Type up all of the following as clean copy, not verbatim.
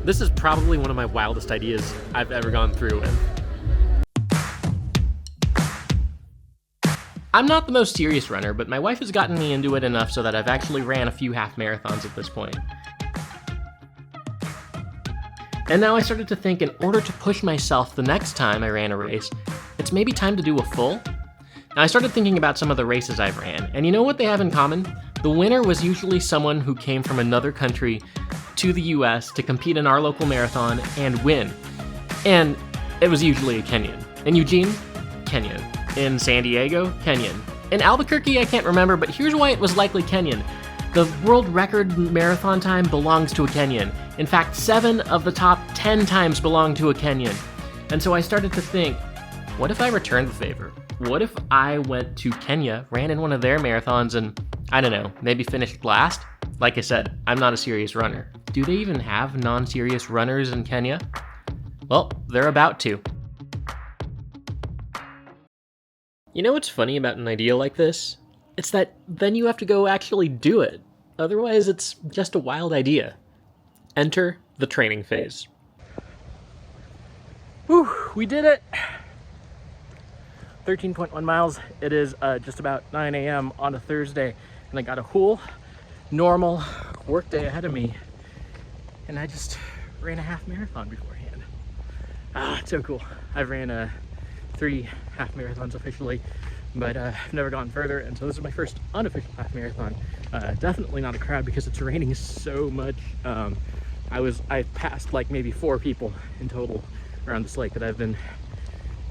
This is probably one of my wildest ideas I've ever gone through with. I'm not the most serious runner, but my wife has gotten me into it enough so that I've actually ran a few half marathons at this point. And now I started to think, in order to push myself the next time I ran a race, it's maybe time to do a full. Now I started thinking about some of the races I've ran, and you know what they have in common? The winner was usually someone who came from another country to the US to compete in our local marathon and win. And it was usually a Kenyan. In Eugene, Kenyan. In San Diego, Kenyan. In Albuquerque, I can't remember, but here's why it was likely Kenyan. The world record marathon time belongs to a Kenyan. In fact, 7 of the top 10 times belong to a Kenyan. And so I started to think, what if I returned the favor? What if I went to Kenya, ran in one of their marathons, and, I don't know, maybe finished last? Like I said, I'm not a serious runner. Do they even have non-serious runners in Kenya? Well, they're about to. You know what's funny about an idea like this? It's that then you have to go actually do it. Otherwise, it's just a wild idea. Enter the training phase. Whew, we did it! 13.1 miles. It is just about 9 a.m. on a Thursday, and I got a whole normal work day ahead of me, and I just ran a half marathon beforehand. It's so cool. I've ran 3 half marathons officially, but I've never gone further, and so this is my first unofficial half marathon. Definitely not a crowd because it's raining so much. I passed like maybe 4 people in total around this lake that I've been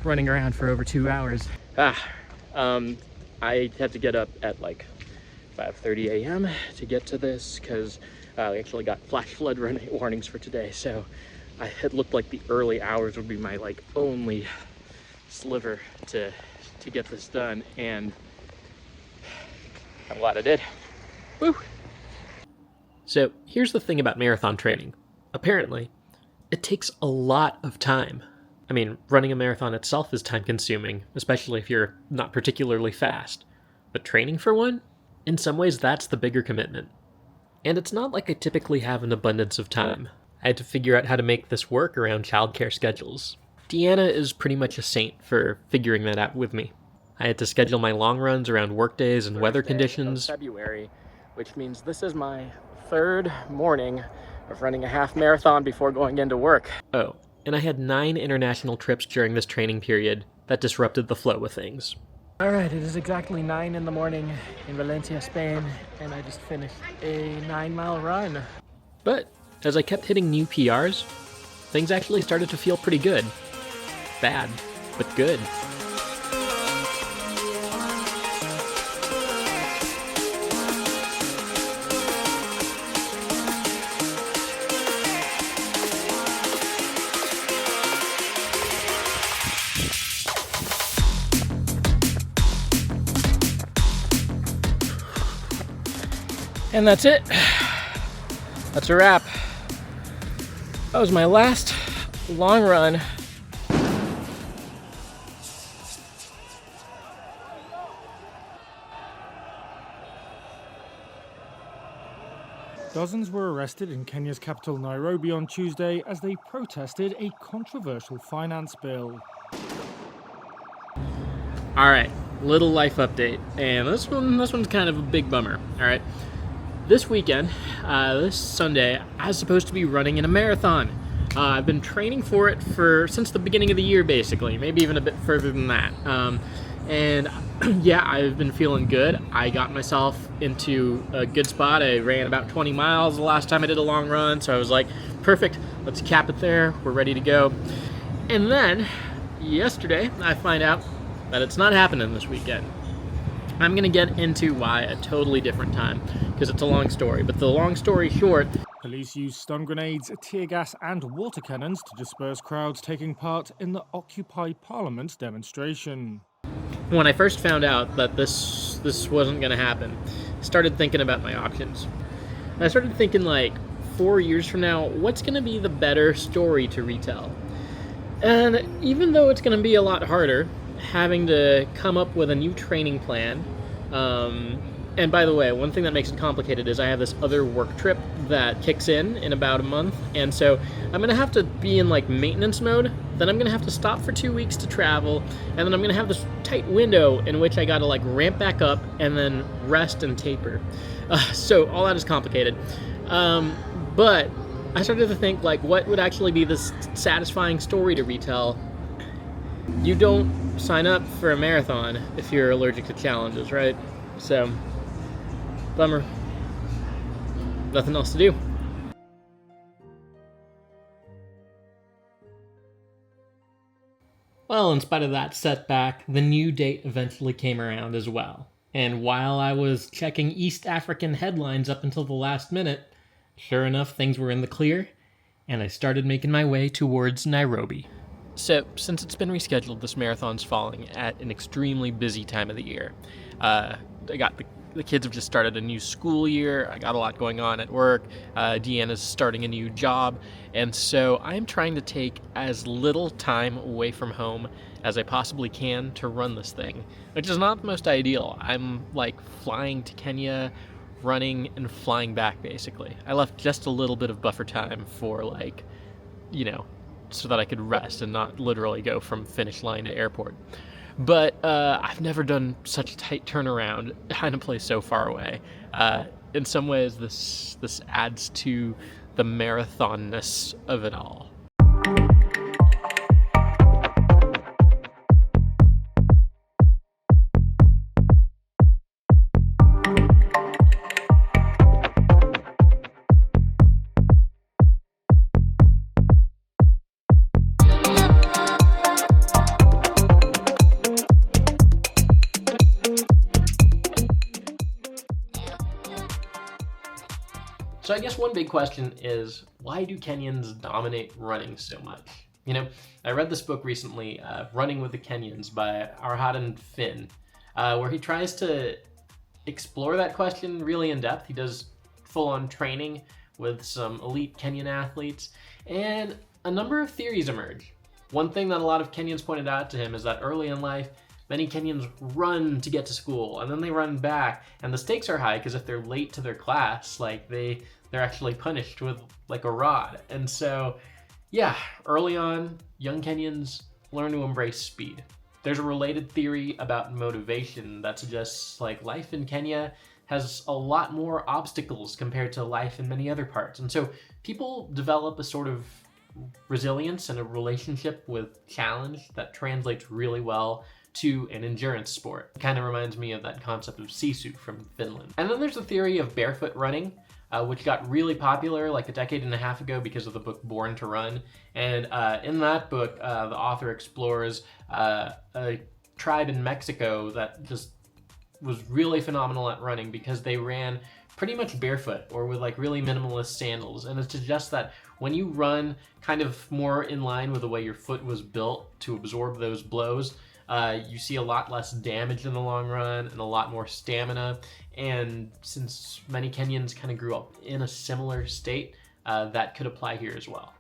running around for over 2 hours. I had to get up at like 5:30 a.m. to get to this because we actually got flash flood warnings for today, so it looked like the early hours would be my like only sliver to get this done, and I'm glad I did. Woo! So here's the thing about marathon training. Apparently, it takes a lot of time. I mean, running a marathon itself is time consuming, especially if you're not particularly fast. But training for one? In some ways, that's the bigger commitment. And it's not like I typically have an abundance of time. I had to figure out how to make this work around childcare schedules. Deanna is pretty much a saint for figuring that out with me. I had to schedule my long runs around work days and weather conditions. February, which means this is my 3rd morning of running a half marathon before going into work. Oh, and I had 9 international trips during this training period that disrupted the flow of things. All right, it is exactly 9 in the morning in Valencia, Spain, and I just finished a 9-mile run. But as I kept hitting new PRs, things actually started to feel pretty good. Bad, but good. And that's it. That's a wrap. That was my last long run. Dozens were arrested in Kenya's capital Nairobi on Tuesday as they protested a controversial finance bill. All right, little life update, and this one's kind of a big bummer. All right, this weekend, this Sunday, I was supposed to be running in a marathon. I've been training for it since the beginning of the year, basically, maybe even a bit further than that. And yeah, I've been feeling good. I got myself into a good spot. I ran about 20 miles the last time I did a long run, so I was like, perfect, let's cap it there, we're ready to go. And then, yesterday, I find out that it's not happening this weekend. I'm gonna get into why a totally different time, because it's a long story, but the long story short, police used stun grenades, tear gas and water cannons to disperse crowds taking part in the Occupy Parliament demonstration. When I first found out that this wasn't going to happen, I started thinking about my options. And I started thinking, like, 4 years from now, what's going to be the better story to retell? And even though it's going to be a lot harder, having to come up with a new training plan, And by the way, one thing that makes it complicated is I have this other work trip that kicks in about a month, and so I'm gonna have to be in like maintenance mode. Then I'm gonna have to stop for 2 weeks to travel, and then I'm gonna have this tight window in which I gotta like ramp back up and then rest and taper. So all that is complicated. But I started to think like, what would actually be the satisfying story to retell? You don't sign up for a marathon if you're allergic to challenges, right? So, bummer. Nothing else to do. Well, in spite of that setback, the new date eventually came around as well. And while I was checking East African headlines up until the last minute, sure enough, things were in the clear, and I started making my way towards Nairobi. So, since it's been rescheduled, this marathon's falling at an extremely busy time of the year. I got the kids have just started a new school year. I got a lot going on at work. Deanna's starting a new job. And so I'm trying to take as little time away from home as I possibly can to run this thing, which is not the most ideal. I'm like flying to Kenya, running, and flying back basically. I left just a little bit of buffer time for like, so that I could rest and not literally go from finish line to airport. But I've never done such a tight turnaround in a place so far away. In some ways, this adds to the marathonness of it all. So I guess one big question is, why do Kenyans dominate running so much? I read this book recently, Running with the Kenyans by Arhadan Finn, where he tries to explore that question really in depth. He does full-on training with some elite Kenyan athletes, and a number of theories emerge. One thing that a lot of Kenyans pointed out to him is that early in life, many Kenyans run to get to school, and then they run back, and the stakes are high because if they're late to their class, like they're actually punished with like a rod. And so, yeah, early on, young Kenyans learn to embrace speed. There's a related theory about motivation that suggests like life in Kenya has a lot more obstacles compared to life in many other parts. And so people develop a sort of resilience and a relationship with challenge that translates really well to an endurance sport. It kind of reminds me of that concept of sisu from Finland. And then there's the theory of barefoot running, which got really popular like a decade and a half ago because of the book Born to Run. And in that book, the author explores a tribe in Mexico that just was really phenomenal at running because they ran pretty much barefoot or with like really minimalist sandals. And it suggests that when you run kind of more in line with the way your foot was built to absorb those blows, you see a lot less damage in the long run and a lot more stamina. And since many Kenyans kind of grew up in a similar state, that could apply here as well.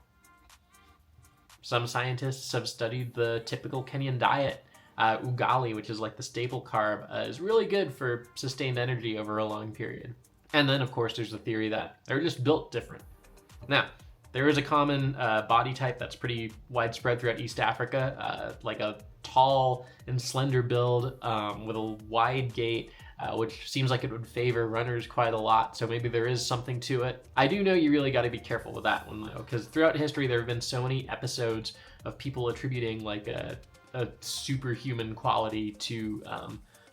Some scientists have studied the typical Kenyan diet. Ugali, which is like the staple carb, is really good for sustained energy over a long period. And then, of course, there's the theory that they're just built different. Now, there is a common body type that's pretty widespread throughout East Africa, like a tall and slender build with a wide gait, which seems like it would favor runners quite a lot. So maybe there is something to it. I do know you really got to be careful with that one, though, because throughout history, there have been so many episodes of people attributing like a superhuman quality to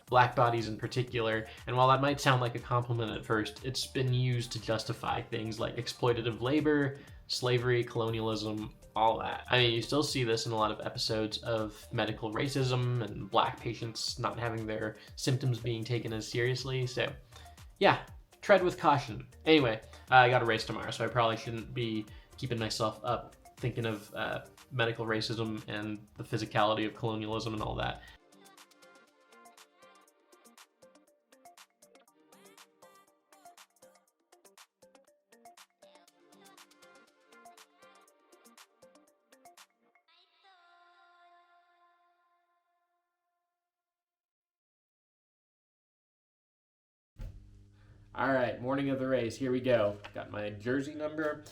black bodies in particular. And while that might sound like a compliment at first, it's been used to justify things like exploitative labor, slavery, colonialism, all that. I mean, you still see this in a lot of episodes of medical racism and black patients not having their symptoms being taken as seriously. So yeah, tread with caution. Anyway, I got a race tomorrow, so I probably shouldn't be keeping myself up thinking of medical racism and the physicality of colonialism and all that. All right, morning of the race. Here we go. Got my jersey number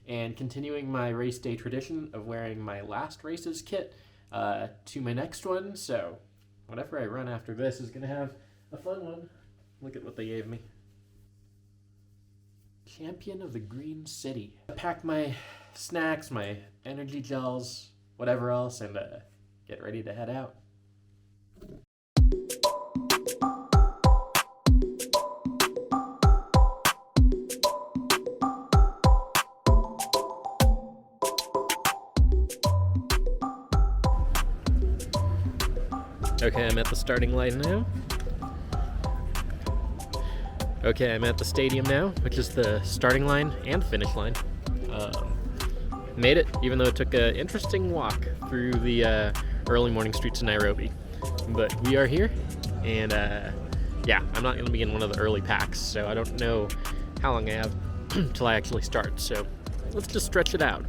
and continuing my race day tradition of wearing my last race's kit to my next one. So whatever I run after this is going to have a fun one. Look at what they gave me. Champion of the Green City. I pack my snacks, my energy gels, whatever else, and get ready to head out. Okay, I'm at the starting line now. Okay, I'm at the stadium now, which is the starting line and the finish line. Made it, even though it took an interesting walk through the early morning streets of Nairobi. But we are here, and yeah, I'm not going to be in one of the early packs, so I don't know how long I have till I actually start. So let's just stretch it out.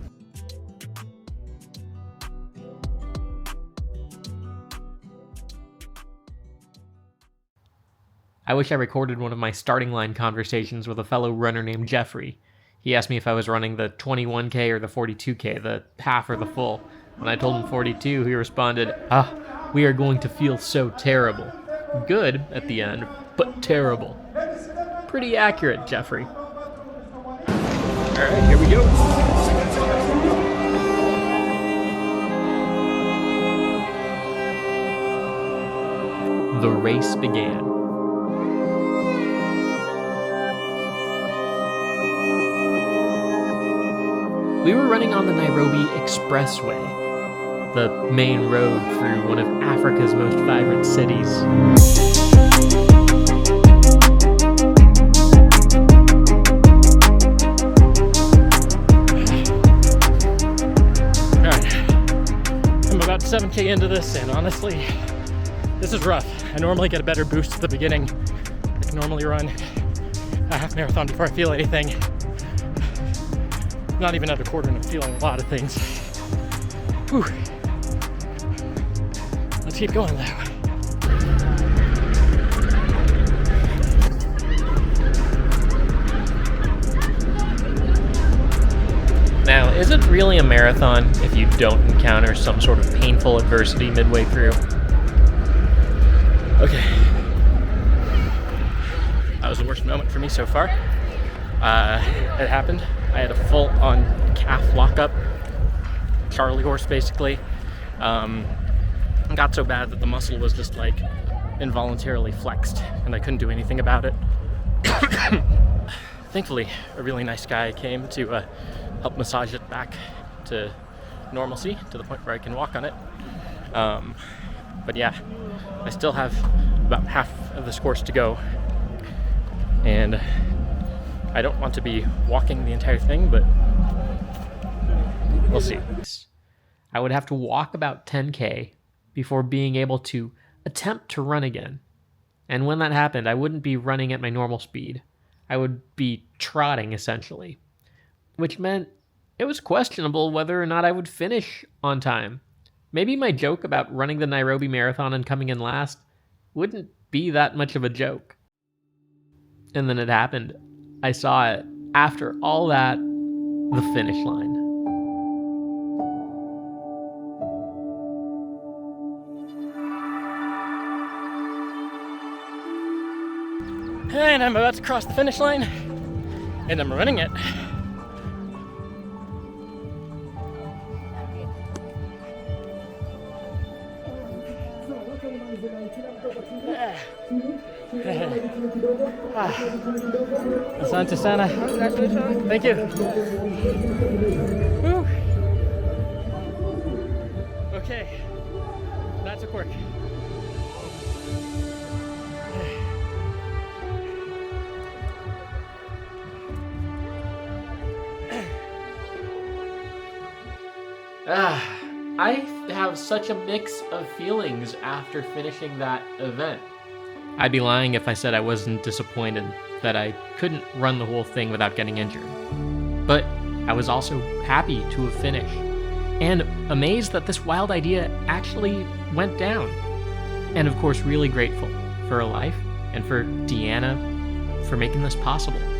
I wish I recorded one of my starting line conversations with a fellow runner named Jeffrey. He asked me if I was running the 21K or the 42K, the half or the full. When I told him 42, he responded, we are going to feel so terrible. Good at the end, but terrible. Pretty accurate, Jeffrey. Alright, here we go. The race began. We were running on the Nairobi Expressway, the main road through one of Africa's most vibrant cities. Alright, I'm about 7K into this, and honestly, this is rough. I normally get a better boost at the beginning. I can normally run a half marathon before I feel anything. Not even at a quarter and I'm feeling a lot of things. Whew. Let's keep going though. Now, is it really a marathon if you don't encounter some sort of painful adversity midway through? Okay. That was the worst moment for me so far. It happened. I had a full-on calf lockup, Charlie horse basically. Got so bad that the muscle was just like involuntarily flexed and I couldn't do anything about it. Thankfully, a really nice guy came to help massage it back to normalcy, to the point where I can walk on it. But yeah, I still have about half of this course to go, and I don't want to be walking the entire thing, but we'll see. I would have to walk about 10K before being able to attempt to run again. And when that happened, I wouldn't be running at my normal speed. I would be trotting, essentially. Which meant it was questionable whether or not I would finish on time. Maybe my joke about running the Nairobi Marathon and coming in last wouldn't be that much of a joke. And then it happened. I saw it. After all that, the finish line. And I'm about to cross the finish line, and I'm running it. Asante sana. Thank you. Woo. Okay, that took work. I have such a mix of feelings after finishing that event. I'd be lying if I said I wasn't disappointed that I couldn't run the whole thing without getting injured. But I was also happy to have finished, and amazed that this wild idea actually went down. And of course, really grateful for her life and for Deanna for making this possible.